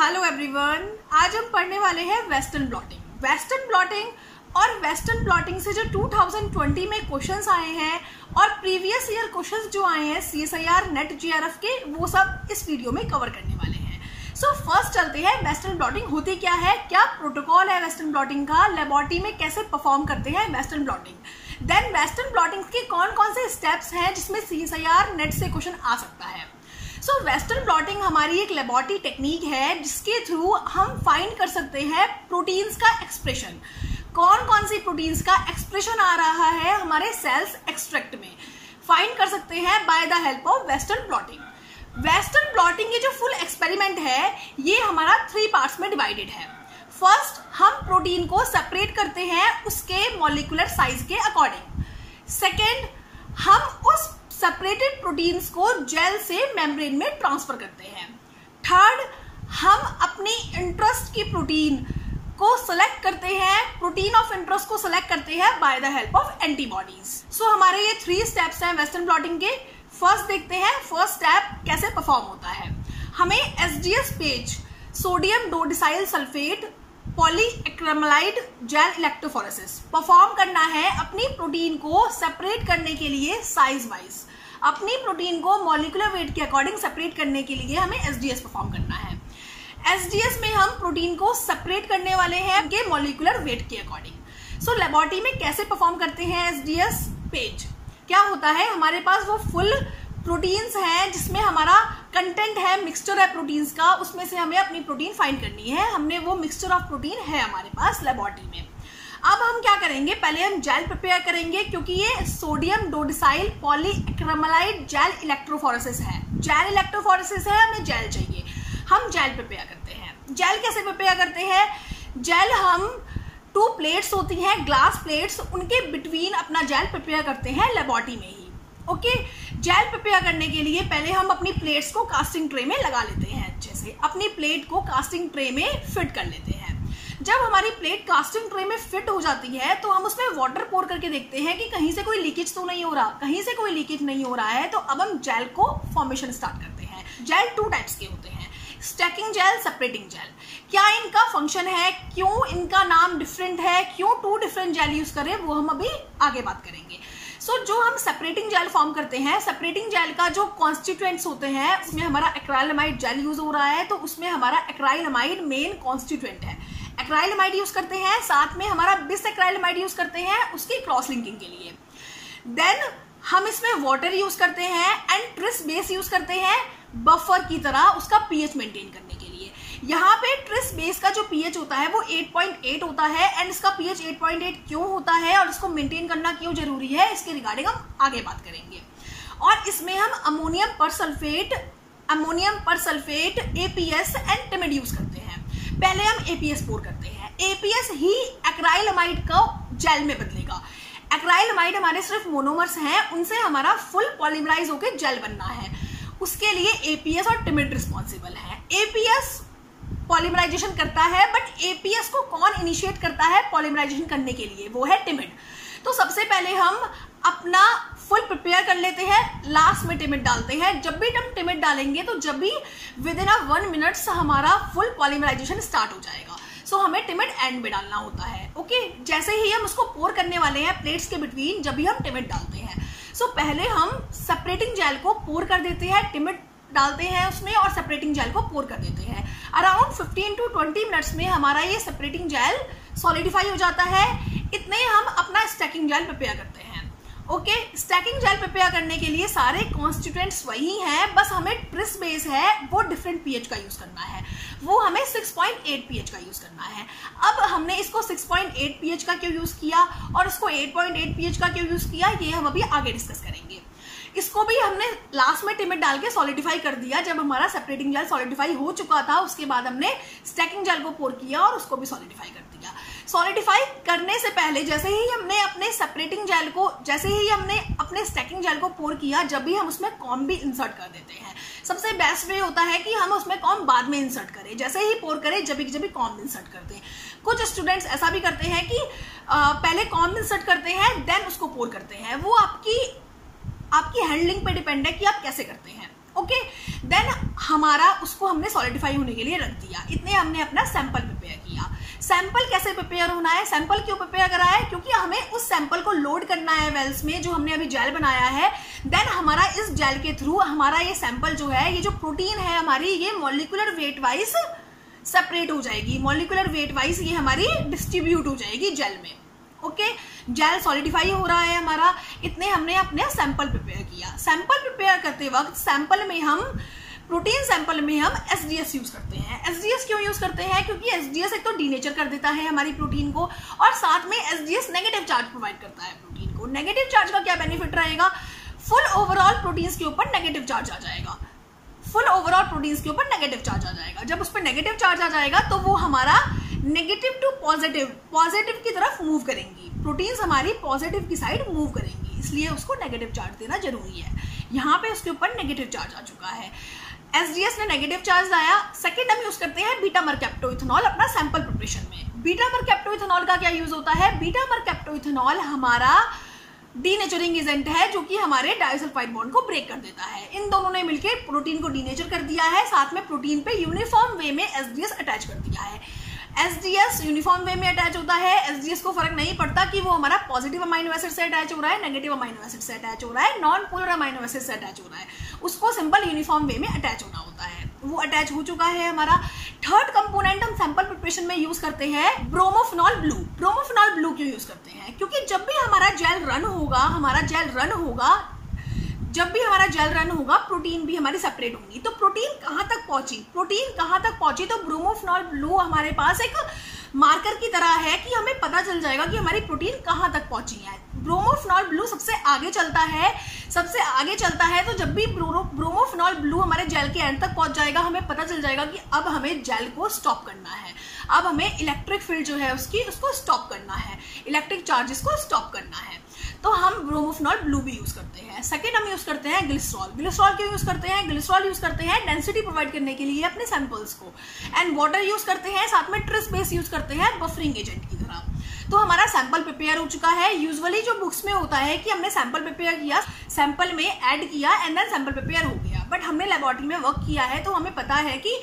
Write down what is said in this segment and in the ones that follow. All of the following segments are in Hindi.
हेलो एवरीवन, आज हम पढ़ने वाले हैं वेस्टर्न ब्लॉटिंग। वेस्टर्न ब्लॉटिंग और वेस्टर्न ब्लॉटिंग से जो 2020 में क्वेश्चंस आए हैं और प्रीवियस ईयर क्वेश्चंस जो आए हैं CSIR नेट GRF के, वो सब इस वीडियो में कवर करने वाले हैं। सो फर्स्ट चलते हैं, वेस्टर्न ब्लॉटिंग होती क्या है, क्या प्रोटोकॉल है वेस्टर्न ब्लॉटिंग का, लेबोरेटरी में कैसे परफॉर्म करते हैं western blotting. Then western blotting के कौन कौन से स्टेप्स हैं जिसमें CSIR नेट से क्वेश्चन आ सकता है। सो वेस्टर्न ब्लॉटिंग हमारी एक लेबोरेटरी टेक्निक है जिसके थ्रू हम फाइंड कर सकते हैं प्रोटीन्स का एक्सप्रेशन, कौन कौन सी प्रोटीन्स का एक्सप्रेशन आ रहा है हमारे सेल्स एक्सट्रैक्ट में, फाइंड कर सकते हैं by the help of western blotting. Western blotting ये जो फुल एक्सपेरिमेंट है ये हमारा 3 पार्ट्स में डिवाइडेड है। फर्स्ट, हम प्रोटीन को सेपरेट करते हैं उसके मॉलिक्यूलर साइज के अकॉर्डिंग। सेकेंड, हम उस सेपरेटेड प्रोटीन्स को जेल से मेम्ब्रेन में ट्रांसफर करते हैं। थर्ड, हम अपनी इंटरेस्ट की प्रोटीन को सेलेक्ट करते हैं, प्रोटीन ऑफ इंटरेस्ट को सेलेक्ट करते हैं by the help of antibodies. So हमारे ये 3 स्टेप्स हैं वेस्टर्न ब्लॉटिंग के। फर्स्ट देखते हैं फर्स्ट स्टेप कैसे परफॉर्म होता है। हमें SGS page, sodium dodecyl sulphate polyacrylamide gel electrophoresis perform करना है अपनी प्रोटीन को सेपरेट करने के लिए साइज वाइज। अपनी प्रोटीन को मॉलिक्यूलर वेट के अकॉर्डिंग सेपरेट करने के लिए हमें SGS परफॉर्म करना है। SGS में हम प्रोटीन को सेपरेट करने वाले हैं उनके मॉलिक्यूलर वेट के अकॉर्डिंग। सो लेबोरेटरी में कैसे परफॉर्म करते हैं SGS पेज, क्या होता है, हमारे पास वो फुल प्रोटीन्स हैं जिसमें हमारा कंटेंट है, मिक्सचर है प्रोटीन्स का, उसमें से हमें अपनी प्रोटीन फाइंड करनी है। हमने वो मिक्सचर ऑफ प्रोटीन है हमारे पास लेबोरेटरी में। अब हम क्या करेंगे, पहले हम जेल प्रिपेयर करेंगे क्योंकि ये सोडियम डोडिसाइल पॉलीएक्रेमाइड जेल इलेक्ट्रोफोरेसिस है। जेल इलेक्ट्रोफोरेसिस है, हमें जेल चाहिए, हम जेल प्रिपेयर करते हैं। जेल कैसे प्रिपेयर करते हैं, जेल हम 2 प्लेट्स होती हैं, ग्लास प्लेट्स, उनके बिटवीन अपना जेल प्रिपेयर करते हैं लेबोरेटरी में ही। ओके, जेल प्रिपेयर करने के लिए पहले हम अपनी प्लेट्स को कास्टिंग ट्रे में लगा लेते हैं, अच्छे से अपनी प्लेट को कास्टिंग ट्रे में फिट कर लेते हैं। जब हमारी प्लेट कास्टिंग ट्रे में फिट हो जाती है तो हम उसमें वाटर पोर करके देखते हैं कि कहीं से कोई लीकेज तो नहीं हो रहा। कहीं से कोई लीकेज नहीं हो रहा है तो अब हम जेल को फॉर्मेशन स्टार्ट करते हैं। जेल 2 टाइप्स के होते हैं, स्टैकिंग जेल, सेपरेटिंग जेल। क्या इनका फंक्शन है, क्यों इनका नाम डिफरेंट है, क्यों 2 डिफरेंट जेल यूज करें, वो हम अभी आगे बात करेंगे। जो हम सेपरेटिंग जेल फॉर्म करते हैं, सेपरेटिंग जेल का जो कॉन्स्टिट्यूएंट्स होते हैं उसमें हमारा एक्राइलमाइड जेल यूज हो रहा है तो उसमें हमारा एक्राइलमाइड मेन कॉन्स्टिट्यूएंट है। एक्राइलमाइड यूज करते हैं, साथ में हमारा बिस एक्राइलमाइड यूज करते हैं उसकी क्रॉस लिंकिंग के लिए। देन हम इसमें वाटर यूज करते हैं एंड ट्रिस बेस यूज करते हैं बफर की तरह उसका pH मेंटेन करने के लिए। यहाँ पे ट्रिस बेस का जो pH होता है वो 8.8 होता है एंड इसका pH 8.8 क्यों होता है और इसको मेंटेन करना क्यों जरूरी है, इसके रिगार्डिंग हम आगे बात करेंगे। और इसमें हम अमोनियम पर sulphate APS and timid use करते हैं। पहले हम APS पोर करते हैं, APS ही एक्राइलमाइड को जेल में बदलेगा। एक्राइलमाइड हमारे सिर्फ मोनोमर्स हैं, उनसे हमारा फुल पॉलीमराइज होकर जेल बनना है, उसके लिए APS और टिमिड रिस्पॉन्सिबल है। APS पॉलीमराइजेशन करता है बट APS को कौन इनिशिएट करता है पॉलीमराइजेशन करने के लिए, वो है टिमिड। तो सबसे पहले हम अपना फुल प्रिपेयर कर लेते हैं, लास्ट में टिमिड डालते हैं। जब भी हम टिमिड डालेंगे तो जब भी विदिन 1 मिनट हमारा फुल पॉलीमराइजेशन स्टार्ट हो जाएगा। सो हमें टिमिड एंड में डालना होता है। ओके, जैसे ही हम उसको पोर करने वाले हैं प्लेट्स के बिटवीन, जब भी हम टिमिड डालते हैं, सो पहले हम सेपरेटिंग जेल को पोर कर देते हैं, टिमिड डालते हैं उसमें और सेपरेटिंग जेल को पोर कर देते हैं। अराउंड 15 to 20 मिनट्स में हमारा ये सेपरेटिंग जेल सॉलिडिफाई हो जाता है। इतने हम अपना स्टैकिंग जेल प्रिपेयर करते हैं। ओके, स्टैकिंग जेल प्रिपेयर करने के लिए सारे कॉन्स्टिट्यूएंट्स वही हैं, बस हमें ट्रिस बेस है वो डिफरेंट pH का यूज करना है, वो हमें 6.8 pH का यूज करना है। अब हमने इसको 6.8 pH का क्यों यूज किया और उसको 8.8 pH का क्यों यूज किया, ये हम अभी आगे डिस्कस करेंगे। इसको भी हमने लास्ट में टिमिड डाल के सॉलिडिफाई कर दिया। जब हमारा सेपरेटिंग जेल सॉलिडिफाई हो चुका था उसके बाद हमने स्टैकिंग जेल को पोर किया और उसको भी सॉलिडिफाई कर दिया। सॉलिडिफाई करने से पहले जैसे ही हमने अपने स्टैकिंग जेल को पोर किया, जब भी हम उसमें कॉम भी इंसर्ट कर देते हैं। सबसे बेस्ट वे होता है कि हम उसमें कॉम बाद में इंसर्ट करें, जैसे ही पोर करें जब भी कॉम इंसर्ट करते हैं। कुछ स्टूडेंट्स ऐसा भी करते हैं कि पहले कॉम इंसर्ट करते हैं देन उसको पोर करते हैं, वो आपकी हैंडलिंग पे डिपेंड है कि आप कैसे करते हैं। ओके, देन हमारा उसको हमने सॉलिडिफाई होने के लिए रख दिया। इतने हमने अपना सैंपल प्रिपेयर किया। सैंपल कैसे प्रिपेयर होना है, सैंपल क्यों प्रिपेयर करा है, क्योंकि हमें उस सैंपल को लोड करना है वेल्स में जो हमने अभी जेल बनाया है। देन हमारा इस जेल के थ्रू हमारा ये सैंपल जो है, ये जो प्रोटीन है हमारी, ये मॉलिक्यूलर वेट वाइज सेपरेट हो जाएगी, मॉलिक्यूलर वेट वाइज ये हमारी डिस्ट्रीब्यूट हो जाएगी जेल में। ओके, जेल सॉलिडिफाई हो रहा है हमारा। इतने हमने अपने सैंपल प्रिपेयर किया। सैंपल प्रिपेयर करते वक्त सैंपल में हम, प्रोटीन सैंपल में हम एसडीएस यूज करते हैं। एसडीएस क्यों यूज करते हैं, क्योंकि एसडीएस एक तो डीनेचर कर देता है हमारी प्रोटीन को, और साथ में एसडीएस नेगेटिव चार्ज प्रोवाइड करता है प्रोटीन को। नेगेटिव चार्ज का क्या बेनिफिट रहेगा, फुल ओवरऑल प्रोटीन्स के ऊपर नेगेटिव चार्ज आ जाएगा। फुल ओवरऑल प्रोटीन्स के ऊपर नेगेटिव चार्ज आ जाएगा। जब उस पर नेगेटिव चार्ज आ जाएगा तो वो हमारा नेगेटिव टू पॉजिटिव, पॉजिटिव की तरफ मूव करेंगी, प्रोटीन्स हमारी पॉजिटिव की साइड मूव करेंगी, इसलिए उसको नेगेटिव चार्ज देना जरूरी है। यहाँ पे उसके ऊपर नेगेटिव चार्ज आ चुका है, एसडीएस ने नेगेटिव चार्ज लाया। सेकेंड हम यूज करते हैं बीटा मरकैप्टोइथेनॉल अपना सैंपल प्रिपरेशन में। बीटा मरकैप्टोइथेनॉल का क्या यूज होता है, बीटा मरकैप्टोइथेनॉल हमारा डीनेचरिंग एजेंट है जो कि हमारे डाइसल्फाइड बॉन्ड को ब्रेक कर देता है। इन दोनों ने मिलकर प्रोटीन को डीनेचर कर दिया है, साथ में प्रोटीन पे यूनिफॉर्म वे में एसडीएस अटैच कर दिया है। एसडीएस यूनिफॉर्म वे में अटैच होता है। एसडीएस को फर्क नहीं पड़ता कि वो हमारा पॉजिटिव अमाइनो एसिड से अटैच हो रहा है, नेगेटिव अमाइनो एसिड से अटैच हो रहा है, नॉन पोलर अमाइनो एसिड से अटैच हो रहा है, उसको सिंपल यूनिफॉर्म वे में अटैच होना होता है। वो अटैच हो चुका है हमारा। थर्ड कंपोनेंट हम सैंपल प्रिपरेशन में यूज करते हैं ब्रोमोफिनॉल ब्लू। ब्रोमोफिनॉल ब्लू क्यों यूज करते हैं, क्योंकि जब भी हमारा जेल रन होगा, जब भी हमारा जेल रन होगा प्रोटीन भी हमारी सेपरेट होंगी। तो प्रोटीन कहाँ तक पहुंची, तो ब्रोमोफिनॉल ब्लू हमारे पास एक मार्कर की तरह है कि हमें पता चल जाएगा कि हमारी प्रोटीन कहाँ तक पहुंची है। ब्रोमोफिनॉल ब्लू सबसे आगे चलता है, तो जब भी ब्रोमोफिनॉल ब्लू हमारे जेल के एंड तक पहुंच जाएगा, हमें पता चल जाएगा कि अब हमें जेल को स्टॉप करना है, अब हमें इलेक्ट्रिक फील्ड जो है उसको स्टॉप करना है, इलेक्ट्रिक चार्जेस को स्टॉप करना है। तो हम ब्रोमोफिनॉल ब्लू भी यूज करते हैं। सेकेंड हम यूज करते हैं ग्लिसरॉल। ग्लिसरॉल क्यों यूज करते हैं, ग्लिसरॉल यूज करते हैं डेंसिटी प्रोवाइड करने के लिए अपने सैंपल्स को, एंड वाटर यूज करते हैं, साथ में ट्रिस बेस यूज करते हैं बफरिंग एजेंट की तरह। तो हमारा सैंपल प्रिपेयर हो चुका है। यूजुअली जो बुक्स में होता है कि हमने सैंपल प्रिपेयर किया, सैंपल में ऐड किया एंड देन सैंपल प्रिपेयर हो गया, बट हमने लेबोरेटरी में वर्क किया है तो हमें पता है कि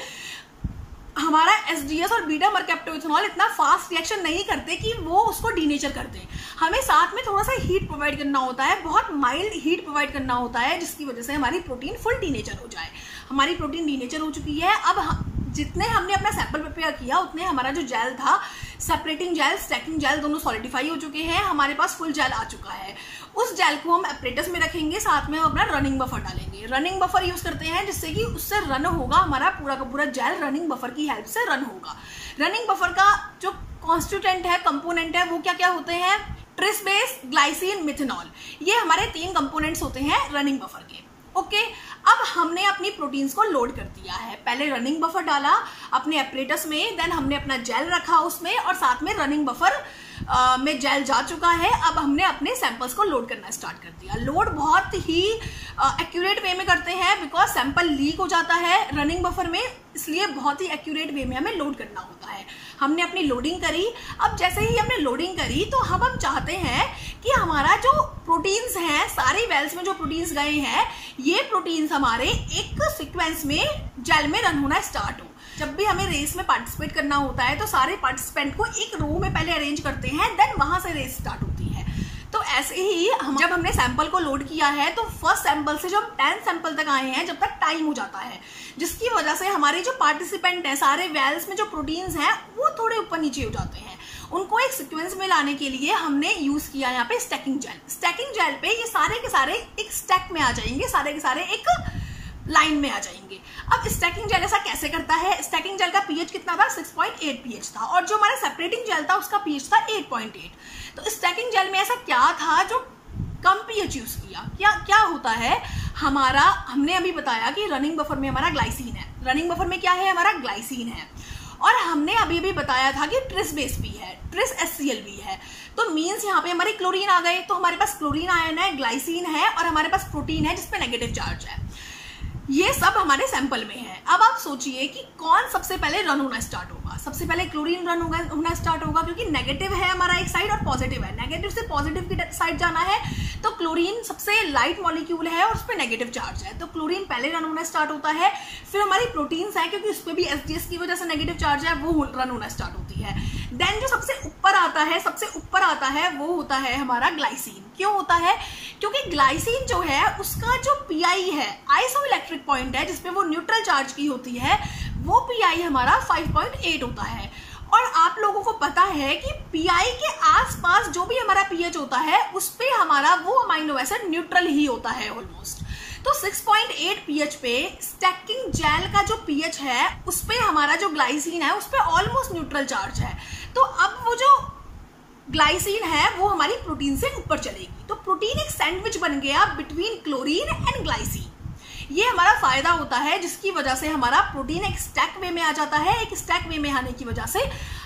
हमारा एसडीएस और बीटा मरकैप्टोइथेनॉल इतना फास्ट रिएक्शन नहीं करते कि वो उसको डीनेचर कर दें। हमें साथ में थोड़ा सा हीट प्रोवाइड करना होता है, बहुत माइल्ड हीट प्रोवाइड करना होता है, जिसकी वजह से हमारी प्रोटीन फुल डीनेचर हो जाए। हमारी प्रोटीन डीनेचर हो चुकी है। अब जितने हमने अपना सैंपल प्रिपेयर किया उतने हमारा जो जेल था, सेपरेटिंग जेल, स्टैकिंग जेल दोनों सॉलिडिफाई हो चुके हैं, हमारे पास फुल जेल आ चुका है। उस जेल को हम एपरेटस में रखेंगे, साथ में हम अपना रनिंग बफर डालेंगे। रनिंग बफर यूज करते हैं जिससे कि उससे रन होगा, हमारा पूरा का पूरा जेल रनिंग बफर की हेल्प से रन होगा। रनिंग बफर का जो कॉन्स्टिट्यूएंट है, कंपोनेंट है, वो क्या क्या होते हैं, ट्रिस बेस, ग्लाइसिन, मिथेनॉल, ये हमारे 3 कंपोनेंट्स होते हैं रनिंग बफर के। ओके, अब हमने अपनी प्रोटीन्स को लोड कर दिया है। पहले रनिंग बफर डाला अपने एपरेटस में, देन हमने अपना जेल रखा उसमें, और साथ में रनिंग बफर में जेल जा चुका है। अब हमने अपने सैंपल्स को लोड करना स्टार्ट कर दिया। लोड बहुत ही एक्यूरेट वे में करते हैं, बिकॉज सैंपल लीक हो जाता है रनिंग बफर में, इसलिए बहुत ही एक्यूरेट वे में हमें लोड करना होता है। हमने अपनी लोडिंग करी। अब जैसे ही हमने लोडिंग करी तो हम चाहते हैं कि हमारा जो प्रोटीन्स हैं, सारी वेल्स में जो प्रोटीन्स गए हैं, ये प्रोटीन्स हमारे एक सीक्वेंस में जेल में रन होना स्टार्ट हो। जब भी हमें रेस में पार्टिसिपेट करना होता है तो सारे पार्टिसिपेंट को एक रो में पहले अरेंज करते हैं, देन वहां से रेस स्टार्ट होती है। तो ऐसे ही जब हमने सैंपल को लोड किया है तो फर्स्ट सैंपल से जब 10 सैंपल तक आए हैं, जब तक टाइम हो जाता है, जिसकी वजह से हमारे जो पार्टिसिपेंट हैं, सारे वेल्स में जो प्रोटीन्स हैं, वो थोड़े ऊपर नीचे हो जाते हैं। उनको एक सीक्वेंस में लाने के लिए हमने यूज किया यहाँ पे स्टैकिंग जेल। स्टैकिंग जेल पे ये सारे के सारे एक स्टैक में आ जाएंगे, सारे के सारे एक लाइन में आ जाएंगे। अब स्टैकिंग जेल ऐसा कैसे करता है, स्टैकिंग जेल का पीएच कितना था, 6.8 पीएच था, और जो हमारा सेपरेटिंग जेल था उसका पीएच था 8.8। तो स्टैकिंग जेल में ऐसा क्या था जो कम पीएच यूज किया, क्या होता है हमारा, हमने अभी बताया कि रनिंग बफर में हमारा ग्लाइसिन है, रनिंग बफर में क्या है, हमारा ग्लाइसिन है, और हमने अभी भी बताया था कि ट्रिस बेस भी है, ट्रिस HCl भी है। तो मीन्स यहाँ पे हमारे क्लोरीन आ गए, तो हमारे पास क्लोरीन आयन है, ग्लाइसिन है, और हमारे पास प्रोटीन है जिसपे नेगेटिव चार्ज है। ये सब हमारे सैंपल में है। अब आप सोचिए कि कौन सबसे पहले रन होना स्टार्ट होगा। सबसे पहले क्लोरीन रन होना स्टार्ट होगा, क्योंकि नेगेटिव है हमारा एक साइड और पॉजिटिव है। नेगेटिव से पॉजिटिव की साइड जाना है तो क्लोरीन सबसे लाइट मॉलिक्यूल है और उस पर नेगेटिव चार्ज है, तो क्लोरीन पहले रन होना स्टार्ट होता है। फिर हमारी प्रोटीन्स है, क्योंकि उस पर भी एसडीएस की वजह से नेगेटिव चार्ज है, वो रन होना स्टार्ट होती है। देन जो सबसे ऊपर आता है वो होता है हमारा ग्लाइसिन। क्यों होता है? क्योंकि ग्लाइसिन जो है उसका जो पीआई है, आइसोइलेक्ट्रिक पॉइंट है जिसपे वो न्यूट्रल चार्ज की होती है, वो पीआई हमारा 5.8 होता है। और आप लोगों को पता है कि पीआई के आसपास जो भी हमारा पीएच होता है उस पे हमारा वो अमाइनो एसिड न्यूट्रल ही होता है ऑलमोस्ट। तो 6.8 पीएच पे स्टैकिंग जेल का जो पीएच है उस पे हमारा जो ग्लाइसिन है उस पे ऑलमोस्ट न्यूट्रल चार्ज है। तो अब वो जो ग्लाइसिन है वो हमारी प्रोटीन से ऊपर चलेगी, तो प्रोटीन एक सैंडविच बन गया बिटवीन क्लोरीन एंड ग्लाइसिन। ये हमारा फायदा होता है, जिसकी वजह से हमारा प्रोटीन एक स्टैक वे में आ जाता है। एक स्टैक वे में आने की वजह से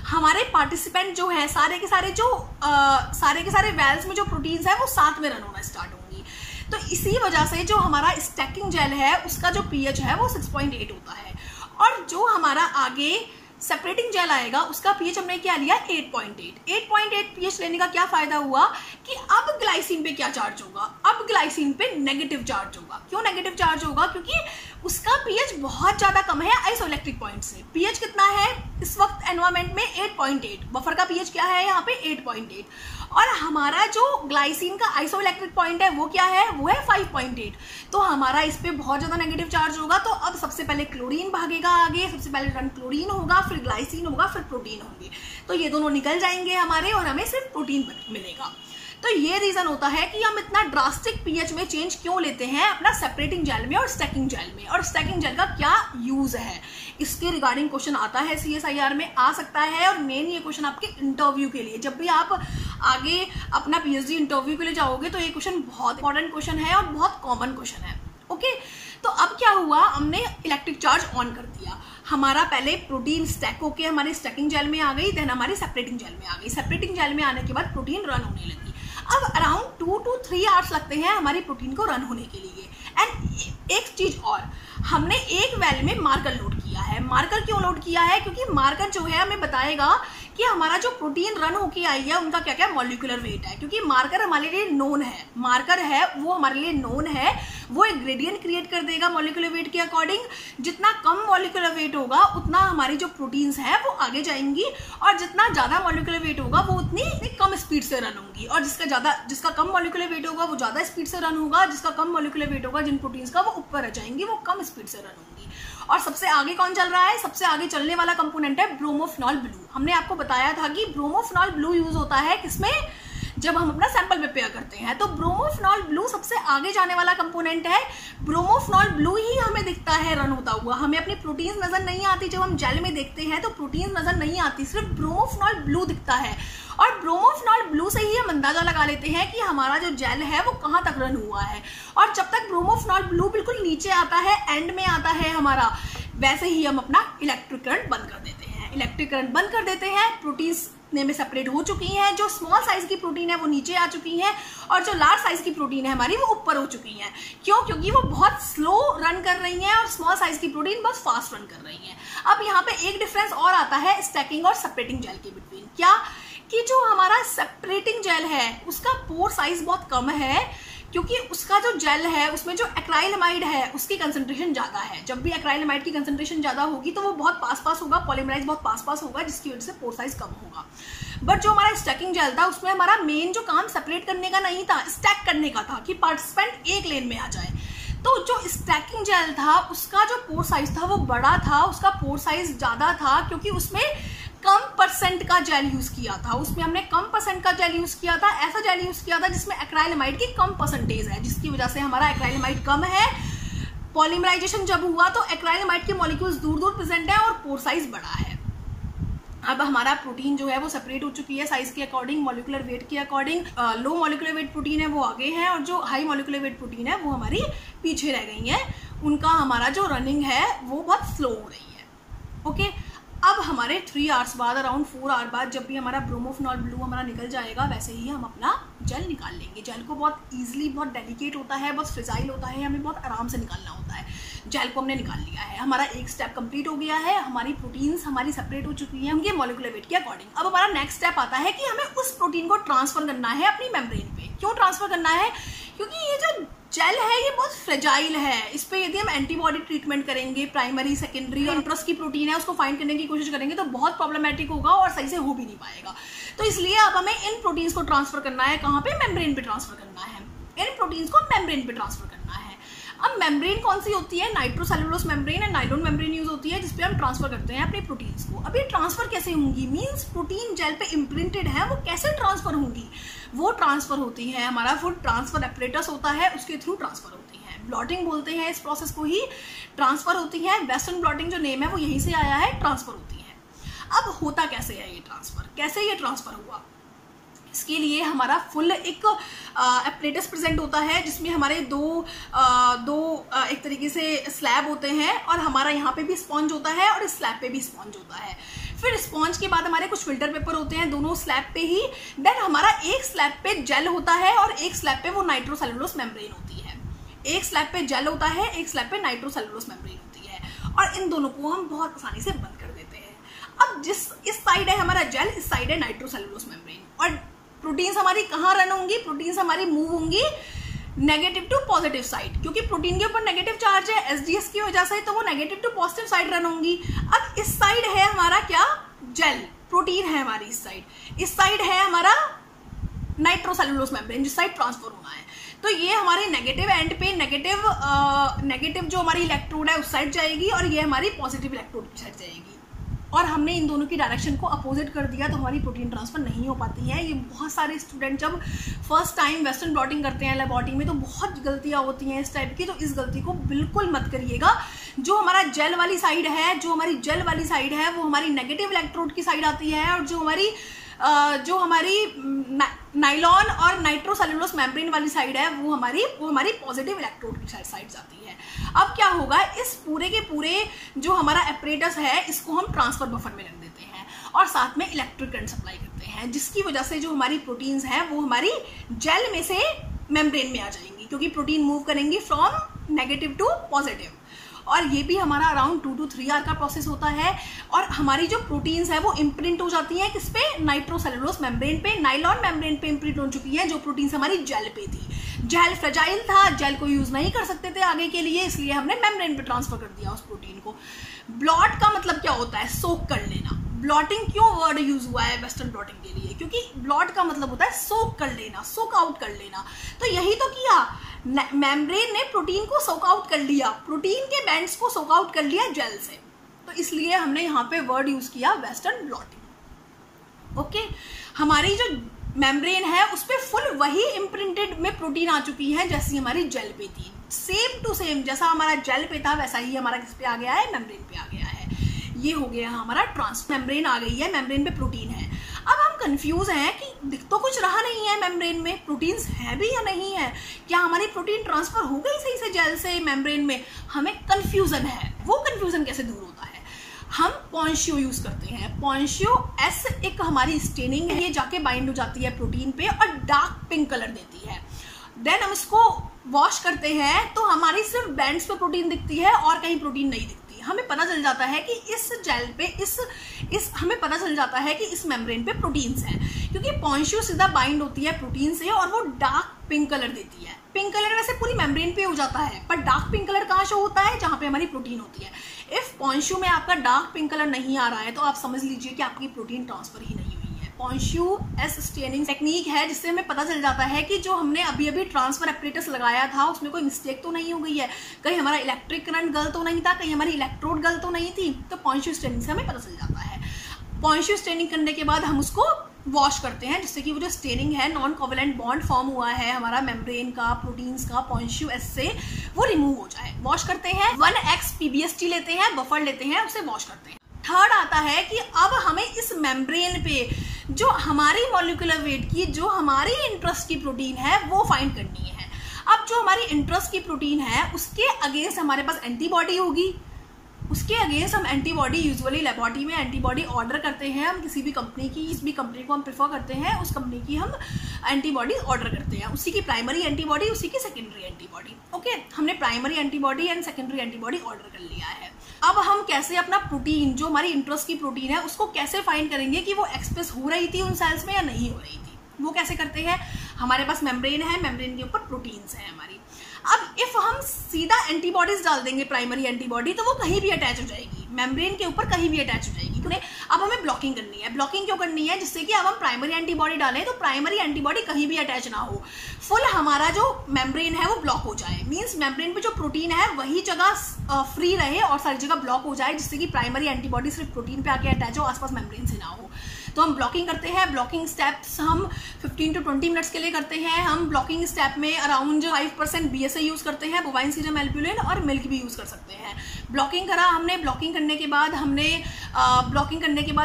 हमारे पार्टिसिपेंट जो है सारे के सारे वेल्स में जो प्रोटीन्स है वो साथ में रन होना स्टार्ट होंगी। तो इसी वजह से जो हमारा स्टैकिंग जेल है उसका जो पीएच है वो 6.8 होता है। और जो हमारा आगे सेपरेटिंग जेल आएगा उसका पीएच हमने क्या लिया? 8.8 पीएच लेने का क्या फायदा हुआ कि अब ग्लाइसिन पे क्या चार्ज होगा? अब ग्लाइसिन पे नेगेटिव चार्ज होगा। क्यों नेगेटिव चार्ज होगा? क्योंकि उसका पीएच बहुत ज्यादा कम है आइसोइलेक्ट्रिक पॉइंट से। पीएच कितना है इस वक्त एनवायरमेंट में? 8.8। बफर का पीएच क्या है यहाँ पे? 8.8। और हमारा जो ग्लाइसिन का आइसोइलेक्ट्रिक पॉइंट है वो क्या है? वो है 5.8। तो हमारा इस पे बहुत ज्यादा नेगेटिव चार्ज होगा। तो अब सबसे पहले क्लोरीन भागेगा आगे, सबसे पहले रन क्लोरीन होगा, फिर ग्लाइसिन होगा, फिर प्रोटीन होंगे। तो ये दोनों निकल जाएंगे हमारे और हमें सिर्फ प्रोटीन मिलेगा। तो ये रीजन होता है कि हम इतना ड्रास्टिक पीएच में चेंज क्यों लेते हैं अपना सेपरेटिंग जेल में और स्टैकिंग जेल में, और स्टैकिंग जेल का क्या यूज है, इसके रिगार्डिंग क्वेश्चन आता है सीएसआईआर में, आ सकता है। और मेन ये क्वेश्चन आपके इंटरव्यू के लिए, जब भी आप आगे अपना पीएचडी इंटरव्यू के लिए जाओगे तो ये क्वेश्चन बहुत इंपॉर्टेंट क्वेश्चन है और बहुत कॉमन क्वेश्चन है। ओके, तो अब क्या हुआ, हमने इलेक्ट्रिक चार्ज ऑन कर दिया। हमारा पहले प्रोटीन स्टैक होके हमारे स्टैकिंग जेल में आ गई, देन हमारी सेपरेटिंग जेल में आ गई। सेपरेटिंग जेल में आने के बाद प्रोटीन रन होने लगी। अब अराउंड 2 to 3 आवर्स लगते हैं हमारी प्रोटीन को रन होने के लिए। एंड एक चीज और, हमने एक वेल में मार्कर लोड किया है। मार्कर क्यों लोड किया है? क्योंकि मार्कर जो है हमें बताएगा कि हमारा जो प्रोटीन रन होके आई है उनका क्या क्या मॉलिक्यूलर वेट है। क्योंकि मार्कर हमारे लिए नोन है, मार्कर है वो हमारे लिए नोन है, वो एक ग्रेडियंट क्रिएट कर देगा मॉलिक्यूलर वेट के अकॉर्डिंग। जितना कम मॉलिक्यूलर वेट होगा उतना हमारी जो प्रोटीन्स हैं वो आगे जाएंगी, और जितना ज्यादा मॉलिक्यूलर वेट होगा वो उतनी कम स्पीड से रन होंगी। और जिसका कम मॉलिक्यूलर वेट होगा वो ज्यादा स्पीड से रन होगा, जिसका कम मॉलिक्यूलर वेट होगा जिन प्रोटीन्स का वो ऊपर आ जाएंगी, वो कम स्पीड से रन होंगी। और सबसे आगे कौन चल रहा है? सबसे आगे चलने वाला कंपोनेंट है ब्रोमोफिनॉल ब्लू। हमने आपको बताया था कि ब्रोमोफिनॉल ब्लू यूज होता है किसमें? जब हम अपना सैंपल प्रिपेयर करते हैं। तो ब्रोमोफिनॉल ब्लू सबसे आगे जाने वाला कंपोनेंट है। ब्रोमोफिनॉल ब्लू ही हमें दिखता है रन होता हुआ, हमें अपनी प्रोटीन्स नजर नहीं आती। जब हम जेल में देखते हैं तो प्रोटीन्स नजर नहीं आती, सिर्फ ब्रोमोफिनॉल ब्लू दिखता है। और ब्रोमोफिनॉल ब्लू से ही हम अंदाजा लगा लेते हैं कि हमारा जो जेल है वो कहाँ तक रन हुआ है। और जब तक ब्रोमोफिनॉल ब्लू बिल्कुल नीचे आता है, एंड में आता है हमारा, वैसे ही हम अपना इलेक्ट्रिक करंट बंद कर देते हैं। इलेक्ट्रिक करंट बंद कर देते हैं, प्रोटीन्स में सेपरेट हो चुकी हैं। जो स्मॉल साइज की प्रोटीन है वो नीचे आ चुकी है, और जो लार्ज साइज की प्रोटीन है हमारी वो ऊपर हो चुकी है। क्यों? क्योंकि वो बहुत स्लो रन कर रही हैं और स्मॉल साइज की प्रोटीन बहुत फास्ट रन कर रही हैं। अब यहाँ पे एक डिफरेंस और आता है स्टैकिंग और सेपरेटिंग जेल के बिटवीन। क्या? कि जो हमारा सेपरेटिंग जेल है उसका पोर साइज बहुत कम है, क्योंकि उसका जो जेल है उसमें जो एक्राइलमाइड है उसकी कंसंट्रेशन ज़्यादा है। जब भी एक्राइलमाइड की कंसंट्रेशन ज़्यादा होगी तो वो बहुत पास होगा, पॉलीमराइज बहुत पास होगा, जिसकी वजह से पोर साइज कम होगा। बट जो हमारा स्टैकिंग जेल था उसमें हमारा मेन जो काम सेपरेट करने का नहीं था, स्टैक करने का था, कि पार्टिसिपेंट एक लेन में आ जाए। तो जो स्टैकिंग जेल था उसका जो पोर साइज था वो बड़ा था, उसका पोर साइज ज़्यादा था, क्योंकि उसमें कम परसेंट का जेल यूज किया था। उसमें हमने कम परसेंट का जेल यूज किया था, ऐसा जेल यूज किया था जिसमें एक्राइलमाइड की कम परसेंटेज है, जिसकी वजह से हमारा एक्राइलमाइड कम है। पॉलीमराइजेशन जब हुआ तो एक्राइलमाइड के मॉलिक्यूल्स दूर दूर प्रेजेंट है और पोर साइज बड़ा है। अब हमारा प्रोटीन जो है वो सेपरेट हो चुकी है साइज के अकॉर्डिंग, मॉलिक्यूलर वेट के according. Low molecular weight protein है वो आगे है, और जो हाई मॉलिक्यूलर वेट प्रोटीन है वो हमारी पीछे रह गई है। उनका हमारा जो रनिंग है वो बहुत स्लो हो रही है। ओके, अब हमारे 3 आवर्स बाद, अराउंड 4 आवर बाद, जब भी हमारा ब्रोमोफिनॉल ब्लू हमारा निकल जाएगा, वैसे ही हम अपना जेल निकाल लेंगे। जेल को बहुत ईजिली, बहुत डेलिकेट होता है, बहुत फ्रिजाइल होता है, हमें बहुत आराम से निकालना होता है। जेल को हमने निकाल लिया है, हमारा एक स्टेप कंप्लीट हो गया है, हमारी प्रोटीन्स हमारी सेपरेट हो चुकी हैं उनके मॉलिक्यूलर वेट के अकॉर्डिंग। अब हमारा नेक्स्ट स्टेप आता है कि हमें उस प्रोटीन को ट्रांसफर करना है अपनी मेम्ब्रेन पे। क्यों ट्रांसफर करना है? क्योंकि ये जो जेल है ये बहुत फ्रेजाइल है, इस पे यदि हम एंटीबॉडी ट्रीटमेंट करेंगे, प्राइमरी सेकेंडरी और इंट्रस्ट की प्रोटीन है उसको फाइंड करने की कोशिश करेंगे तो बहुत प्रॉब्लमेटिक होगा और सही से हो भी नहीं पाएगा। तो इसलिए अब हमें इन प्रोटीन्स को ट्रांसफर करना है, कहाँ पे? मेम्ब्रेन पे ट्रांसफर करना है, इन प्रोटीन्स को मेम्ब्रेन पे ट्रांसफर करना है। अब मेम्ब्रेन कौन सी होती है? Nitrocellulose membrane and nylon membrane use होती है, जिसपे हम ट्रांसफर करते हैं अपने प्रोटीन्स को। अब ये ट्रांसफर कैसे होंगी? मींस प्रोटीन जेल पे इम्प्रिंटेड है, वो कैसे ट्रांसफर होंगी? वो ट्रांसफर होती है, हमारा फुल ट्रांसफर एपरेटस होता है, उसके थ्रू ट्रांसफर होती है। ब्लॉटिंग बोलते हैं इस प्रोसेस को ही, ट्रांसफर होती है। वेस्टर्न ब्लॉटिंग जो नेम है वो यहीं से आया है, ट्रांसफर होती है। अब होता कैसे है ये ट्रांसफर? कैसे ये ट्रांसफर हुआ? इसके लिए हमारा फुल एक एपरेटस प्रेजेंट होता है, जिसमें हमारे दो एक तरीके से स्लैब होते हैं, और हमारा यहाँ पे भी स्पॉन्ज होता है और इस स्लैब पे भी स्पॉन्ज होता है। फिर स्पॉन्ज के बाद हमारे कुछ फिल्टर पेपर होते हैं दोनों स्लैब पे ही। देन हमारा एक स्लैब पे जेल होता है और एक स्लैब पे वो नाइट्रोसेलुलोज मेम्ब्रेन होती है। एक स्लैब पे जेल होता है, एक स्लैब पे नाइट्रोसेलुलोज मेम्ब्रेन होती है, और इन दोनों को हम बहुत आसानी से बंद कर देते हैं। अब इस साइड है हमारा जेल, इस साइड है नाइट्रोसेलुलोज मेम्ब्रेन, और प्रोटीन्स हमारी कहाँ रन होंगी? प्रोटीन्स हमारी मूव होंगी नेगेटिव टू पॉजिटिव साइड, क्योंकि प्रोटीन के ऊपर नेगेटिव चार्ज है एसडीएस की वजह से, तो वो negative to positive side run होंगी। अब इस साइड है हमारा क्या? जेल, प्रोटीन है हमारी इस साइड। इस साइड है हमारा नाइट्रोसेलुलोज मेम्ब्रेन, जिस साइड ट्रांसफर होना है। तो ये हमारे नेगेटिव एंड पे नेगेटिव जो हमारी इलेक्ट्रोड है उस साइड जाएगी, और ये हमारी पॉजिटिव इलेक्ट्रोड की साइड जाएगी। और हमने इन दोनों की डायरेक्शन को अपोजिट कर दिया तो हमारी प्रोटीन ट्रांसफर नहीं हो पाती है। ये बहुत सारे स्टूडेंट जब फर्स्ट टाइम वेस्टर्न ब्लॉटिंग करते हैं लेबोरेटरी में तो बहुत गलतियां होती हैं इस टाइप की, तो इस गलती को बिल्कुल मत करिएगा। जो हमारा जेल वाली साइड है, वो हमारी नेगेटिव इलेक्ट्रोड की साइड आती है, और जो हमारी नाइलॉन और नाइट्रोसेलुलोज मेम्ब्रेन वाली साइड है वो हमारी पॉजिटिव इलेक्ट्रोड की साइड जाती है। अब क्या होगा? इस पूरे के पूरे जो हमारा एपरेटस है इसको हम ट्रांसफर बफर में रख देते हैं और साथ में इलेक्ट्रिक करंट सप्लाई करते हैं, जिसकी वजह से जो हमारी प्रोटीन्स हैं वो हमारी जेल में से मेम्ब्रेन में आ जाएंगी, क्योंकि प्रोटीन मूव करेंगी फ्रॉम नेगेटिव टू पॉजिटिव। और ये भी हमारा अराउंड 2 to 3 आवर का प्रोसेस होता है। और हमारी जो प्रोटीन्स है वो इम्प्रिंट हो जाती हैं किस पे? नाइट्रोसेलुलोज मेम्ब्रेन पे, नाइलॉन मेम्ब्रेन पे इम्प्रिंट हो चुकी है, जो प्रोटीन्स हमारी जेल पे थी। जेल फ्रेजाइल था, जेल को यूज नहीं कर सकते थे आगे के लिए, इसलिए हमने मेम्ब्रेन पे ट्रांसफर कर दिया उस प्रोटीन को। ब्लॉट का मतलब क्या होता है? सोक कर लेना। ब्लॉटिंग क्यों वर्ड यूज हुआ है वेस्टर्न ब्लॉटिंग के लिए? क्योंकि ब्लॉट का मतलब होता है सोक कर लेना, सोक आउट कर लेना। तो यही तो किया, मेम्ब्रेन ने प्रोटीन को सोक आउट कर लिया, प्रोटीन के बैंड्स को सोक आउट कर लिया जेल से, तो इसलिए हमने यहाँ पे वर्ड यूज किया वेस्टर्न ब्लॉटिंग। ओके, हमारी जो मेम्ब्रेन है उस पर फुल वही इम्प्रिंटेड में प्रोटीन आ चुकी है जैसी हमारी जेल पे थी। सेम टू सेम जैसा हमारा जेल पे था वैसा ही हमारा किस पे आ गया है? मेम्ब्रेन पे आ गया है। ये हो गया हमारा मेम्ब्रेन आ गई है, मेम्ब्रेन पे प्रोटीन है। अब हम कंफ्यूज हैं कि दिख तो कुछ रहा नहीं है मेम्ब्रेन में, प्रोटीन्स है भी या नहीं है, क्या हमारी प्रोटीन ट्रांसफर हो गई सही से जेल से मेम्ब्रेन में? हमें कंफ्यूजन है। वो कंफ्यूजन कैसे दूर होता है? हम पॉन्शियो यूज करते हैं। पॉन्शियो एस एक हमारी स्टेनिंग है, ये जाके बाइंड हो जाती है प्रोटीन पे और डार्क पिंक कलर देती है। देन हम इसको वॉश करते हैं तो हमारी सिर्फ बैंड्स पे प्रोटीन दिखती है और कहीं प्रोटीन नहीं दिखती। हमें पता चल जाता है कि इस जेल पे हमें पता चल जाता है कि इस मेम्ब्रेन पे प्रोटीन्स हैं, क्योंकि पॉन्शियो सीधा बाइंड होती है प्रोटीन से और वो डार्क पिंक कलर देती है। पिंक कलर वैसे पूरी मेम्ब्रेन पे हो जाता है, पर डार्क पिंक कलर कहाँ शो होता है? जहाँ पे हमारी प्रोटीन होती है। इफ पॉन्शियो में आपका डार्क पिंक कलर नहीं आ रहा है तो आप समझ लीजिए कि आपकी प्रोटीन ट्रांसफर ही नहीं हुई है। पॉन्शियो एस स्टेनिंग टेक्निक है जिससे हमें पता चल जाता है कि जो हमने अभी ट्रांसफर एपरेटस लगाया था उसमें कोई मिस्टेक तो नहीं हो गई है, कहीं हमारा इलेक्ट्रिक करंट गलत तो नहीं था, कहीं हमारी इलेक्ट्रोड गलत तो नहीं थी। तो पॉन्शियो स्टेनिंग से हमें पता चल जाता है। पॉन्शियो स्टेनिंग करने के बाद हम उसको वॉश करते हैं, जिससे कि वो जो स्टेनिंग है, नॉन कोवेलेंट बॉन्ड फॉर्म हुआ है हमारा मेम्ब्रेन का, प्रोटीन्स का, पॉन्शियो एस से, वो रिमूव हो जाए। वॉश करते हैं, 1x PBST लेते हैं, बफर लेते हैं, उसे वॉश करते हैं। थर्ड आता है कि अब हमें इस मेम्ब्रेन पे जो हमारी मॉलिक्यूलर वेट की, जो हमारी इंटरेस्ट की प्रोटीन है वो फाइंड करनी है। अब जो हमारी इंटरेस्ट की प्रोटीन है उसके अगेंस्ट हमारे पास एंटीबॉडी होगी, उसके अगेंस्ट हम एंटीबॉडी यूजुअली लेबोरेटरी में एंटीबॉडी ऑर्डर करते हैं। हम किसी भी कंपनी की, जिस भी कंपनी को हम प्रेफर करते हैं उस कंपनी की हम एंटीबॉडी ऑर्डर करते हैं, उसी की प्राइमरी एंटीबॉडी, उसी की सेकेंडरी एंटीबॉडी। ओके, हमने primary antibody and secondary antibody order कर लिया है। अब हम कैसे अपना प्रोटीन, जो हमारी इंटरेस्ट की प्रोटीन है, उसको कैसे फाइंड करेंगे कि वो एक्सप्रेस हो रही थी उन सेल्स में या नहीं हो रही थी। वो कैसे करते हैं, हमारे पास मेम्ब्रेन है, मेम्ब्रेन के ऊपर प्रोटीन्स हैं हमारी। अब इफ हम सीधा एंटीबॉडीज डाल देंगे प्राइमरी एंटीबॉडी, तो वो कहीं भी अटैच हो जाएगी, मेम्ब्रेन के ऊपर कहीं भी अटैच हो जाएगी। अब हमें ब्लॉकिंग करनी है। ब्लॉकिंग क्यों करनी है, जिससे कि अब हम प्राइमरी एंटीबॉडी डालें तो प्राइमरी एंटीबॉडी कहीं भी अटैच ना हो, फुल हमारा जो मेम्ब्रेन है वो ब्लॉक हो जाए। मींस मेम्ब्रेन पे जो प्रोटीन है वही जगह फ्री रहे और सारी जगह ब्लॉक हो जाए, जिससे कि प्राइमरी एंटीबॉडी सिर्फ प्रोटीन पे आके अटैच हो, आसपास मेम्ब्रेन से ना हो। तो हम ब्लॉकिंग करते हैं। ब्लॉकिंग स्टेप्स हम 15 to 20 मिनट्स के लिए करते हैं। हम ब्लॉकिंग स्टेप में अराउंड 5% BSA यूज करते हैं, बोवाइन सीरम एल्ब्यूलिन, और मिल्क भी यूज कर सकते हैं। ब्लॉकिंग करा हमने। ब्लॉकिंग करने के बाद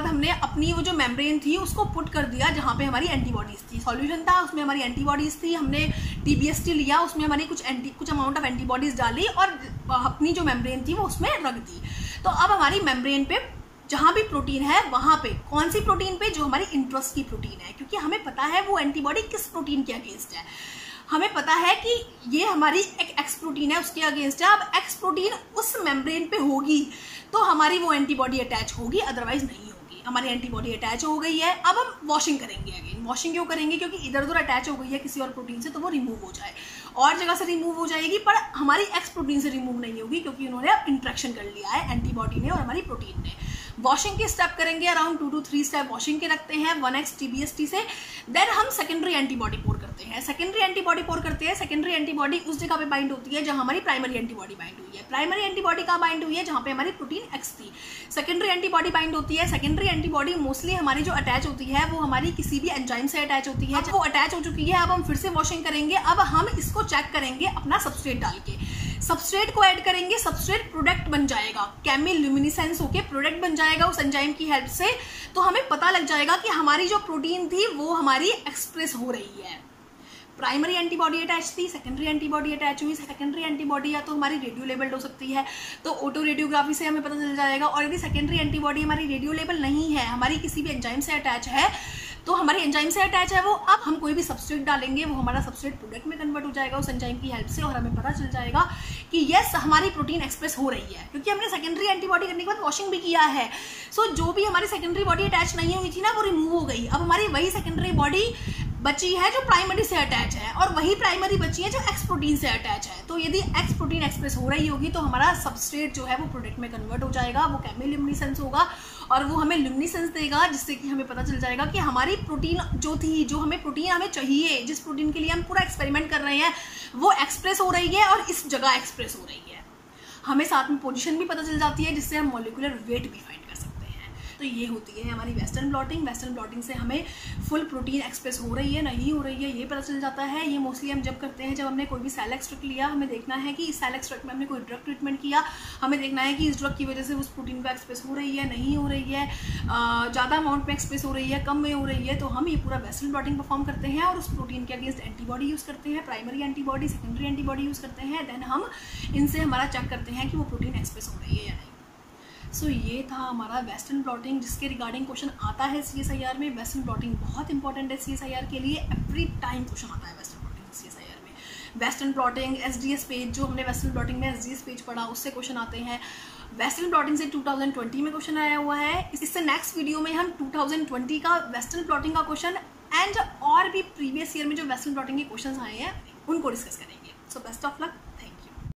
हमने अपनी वो जो मेम्ब्रेन थी उसको पुट कर दिया जहाँ पे हमारी एंटीबॉडीज थी। सॉल्यूशन था, उसमें हमारी एंटीबॉडीज थी। हमने TBST लिया, उसमें हमारी कुछ अमाउंट ऑफ एंटीबॉडीज डाली और अपनी जो मेम्ब्रेन थी वो उसमें रख दी। तो अब हमारी मेम्ब्रेन पे जहाँ भी प्रोटीन है वहाँ पे, कौन सी प्रोटीन पे, जो हमारी इंटरेस्ट की प्रोटीन है, क्योंकि हमें पता है वो एंटीबॉडी किस प्रोटीन के अगेंस्ट है। हमें पता है कि ये हमारी एक एक्स प्रोटीन है, उसके अगेंस्ट है। अब एक्स प्रोटीन उस मेम्ब्रेन पे होगी तो हमारी वो एंटीबॉडी अटैच होगी, अदरवाइज नहीं होगी। हमारी एंटीबॉडी अटैच हो गई है। अब हम वॉशिंग करेंगे अगेन। वॉशिंग क्यों करेंगे, क्योंकि इधर उधर अटैच हो गई है किसी और प्रोटीन से, तो वो रिमूव हो जाए। और जगह से रिमूव हो जाएगी, पर हमारी एक्स प्रोटीन से रिमूव नहीं होगी, क्योंकि उन्होंने अब इंट्रैक्शन कर लिया है एंटीबॉडी ने और हमारी प्रोटीन ने। वॉशिंग के स्टेप करेंगे, अराउंड 2 to 3 स्टेप वॉशिंग के रखते हैं 1x TBST से। देन हम सेकेंडरी एंटीबॉडी पोर करते हैं। सेकेंडरी एंटीबॉडी पोर करते हैं। सेकेंडरी एंटीबॉडी उस जगह पे बाइंड होती है जहां हमारी प्राइमरी एंटीबॉडी बाइंड हुई है। प्राइमरी एंटीबॉडी कहाँ बाइंड हुई है, जहां पे हमारी प्रोटीन एक्स थी। सेकेंडरी एंटीबॉडी बाइंड होती है। सेकेंडरी एंटीबॉडी मोस्टली हमारी जो अटैच होती है वो हमारी किसी भी एंजाइम से अटैच होती है। वो अटैच हो चुकी है, अब हम फिर से वॉशिंग करेंगे। अब हम इसको चेक करेंगे अपना सबस्ट्रेट डाल के। सबस्ट्रेट को ऐड करेंगे, सबस्ट्रेट प्रोडक्ट बन जाएगा, केमिल्यूमिनेसेंस होके प्रोडक्ट बन जाएगा उस एंजाइम की हेल्प से। तो हमें पता लग जाएगा कि हमारी जो प्रोटीन थी वो हमारी एक्सप्रेस हो रही है। प्राइमरी एंटीबॉडी अटैच थी, सेकेंडरी एंटीबॉडी अटैच हुई। सेकेंडरी एंटीबॉडी या तो हमारी रेडियो लेबल्ड हो सकती है, तो ऑटो रेडियोग्राफी से हमें पता चल जाएगा। और यदि सेकेंडरी एंटीबॉडी हमारी रेडियो लेबल नहीं है, हमारी किसी भी एंजाइम से अटैच है, तो हमारी एंजाइम से अटैच है वो, अब हम कोई भी सबस्ट्रेट डालेंगे वो हमारा सबस्ट्रेट प्रोडक्ट में कन्वर्ट हो जाएगा उस एंजाइम की हेल्प से, और हमें पता चल जाएगा कि यस हमारी प्रोटीन एक्सप्रेस हो रही है, क्योंकि हमने सेकेंडरी एंटीबॉडी करने के बाद वॉशिंग भी किया है। सो जो भी हमारी सेकेंडरी बॉडी अटैच नहीं हुई थी ना, वो रिमूव हो गई। अब हमारी वही सेकेंडरी बॉडी बची है जो प्राइमरी से अटैच है, और वही प्राइमरी बची है जो एक्स प्रोटीन से अटैच है। तो यदि एक्स प्रोटीन एक्सप्रेस हो रही होगी तो हमारा सबस्ट्रेट जो है वो प्रोडक्ट में कन्वर्ट हो जाएगा, वो केमिल्यूमिनेसेंस होगा और वो हमें ल्यूमिनेसेंस देगा, जिससे कि हमें पता चल जाएगा कि हमारी प्रोटीन जो थी, जो हमें प्रोटीन हमें चाहिए, जिस प्रोटीन के लिए हम पूरा एक्सपेरिमेंट कर रहे हैं, वो एक्सप्रेस हो रही है और इस जगह एक्सप्रेस हो रही है। हमें साथ में पोजीशन भी पता चल जाती है, जिससे हम मॉलिक्यूलर वेट भी फाइंड कर सकते हैं। तो ये होती है हमारी वेस्टर्न ब्लॉटिंग। वेस्टर्न ब्लॉटिंग से हमें फुल प्रोटीन एक्सप्रेस हो रही है नहीं हो रही है ये पता चल जाता है। ये मोस्टली हम जब करते हैं, जब हमने कोई भी सेल एक्सट्रैक्ट लिया, हमें देखना है कि इस सेल एक्सट्रैक्ट में हमने कोई ड्रग ट्रीटमेंट किया, हमें देखना है कि इस ड्रग की वजह से उस प्रोटीन का एक्सप्रेस हो रही है नहीं हो रही है, ज़्यादा अमाउंट में एक्सप्रेस हो रही है कम में हो रही है। तो हम ये पूरा वेस्टर्न ब्लॉटिंग परफॉर्म करते हैं और उस प्रोटीन के अगेंस्ट एंटीबॉडी यूज़ करते हैं, primary antibody, secondary antibody use करते हैं। देन हम इनसे हमारा चेक करते हैं कि वो प्रोटीन एक्सप्रेस हो रही है या नहीं। सो ये था हमारा वेस्टर्न ब्लॉटिंग, जिसके रिगार्डिंग क्वेश्चन आता है CSIR में। वेस्टर्न ब्लॉटिंग बहुत इंपॉर्टेंट है CSIR के लिए, एवरी टाइम क्वेश्चन आता है वेस्टर्न ब्लॉटिंग CSIR में। वेस्टर्न ब्लॉटिंग, SDS पेज, जो हमने वेस्टर्न ब्लॉटिंग में SDS पेज पढ़ा उससे क्वेश्चन आते हैं। वेस्टर्न ब्लॉटिंग से 2020 में क्वेश्चन आया हुआ है। इससे नेक्स्ट वीडियो में हम 2020 का वेस्टर्न ब्लॉटिंग का क्वेश्चन एंड और भी प्रीवियस ईयर में जो वेस्टर्न ब्लॉटिंग के क्वेश्चन आए हैं उनको डिस्कस करेंगे। So best of luck.